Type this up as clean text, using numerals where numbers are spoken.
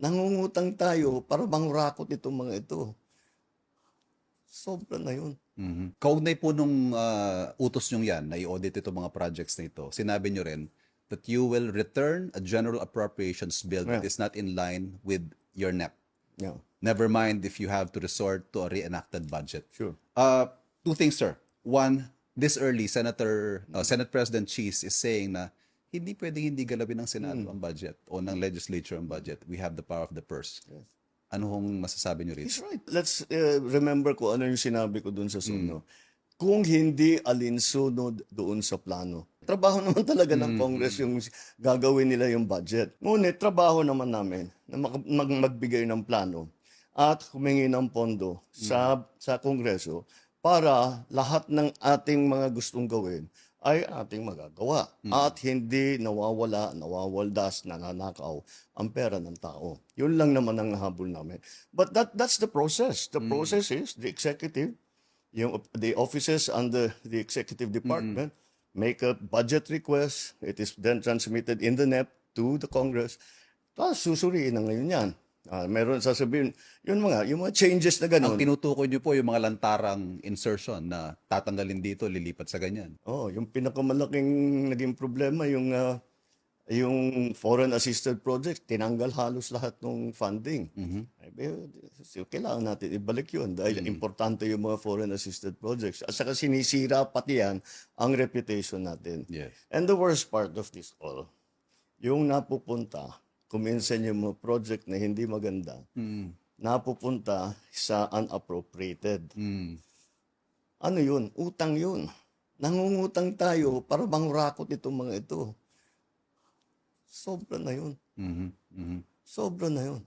Nangungutang tayo para bang rakot itong mga ito. Sobra na yun. Kaugnay po nung utos nyong yan na i-audit itong mga projects na ito, sinabi nyo rin that you will return a general appropriations bill that Yeah. is not in line with your NEP. Yeah, Never mind if you have to resort to a reenacted budget. sure. Two things, sir. One, this early, Senate President Cheese is saying na hindi pwedeng hindi galawin ng Senado ang budget o ng legislature ang budget. We have the power of the purse. Ano hong masasabi nyo rito? He's right. Let's remember ko ano yung sinabi ko doon sa Suno. Kung hindi alinsunod doon sa plano. Trabaho naman talaga ng Congress yung gagawin nila yung budget. Ngunit trabaho naman namin na magbigay ng plano at humingi ng pondo sa Kongreso para lahat ng ating mga gustong gawin ay ating magagawa at hindi nawawaldas, nananakaw ang pera ng tao. Yun lang naman ang habol namin. But that's the process. The process is the executive, the offices under the executive department make a budget request. It is then transmitted in the NEP to the Congress. Tapos susuriin na ngayon yan. Meron sasabihin, yung mga changes na Ang gano'n. tinutukoy nyo po yung mga lantarang insertion na tatanggalin dito, lilipat sa ganyan. Yung pinakamalaking naging problema, yung foreign assisted project, tinanggal halos lahat ng funding. Kailangan natin ibalik yun dahil importante yung mga foreign assisted projects. At saka sinisira pati yan ang reputation natin. Yes. And the worst part of this all, yung napupunta, kuminsan yung mga project na hindi maganda, napupunta sa unappropriated. Ano yun? Utang yun. Nangungutang tayo para bang rakot itong mga ito. Sobra na yun. Sobra na yun.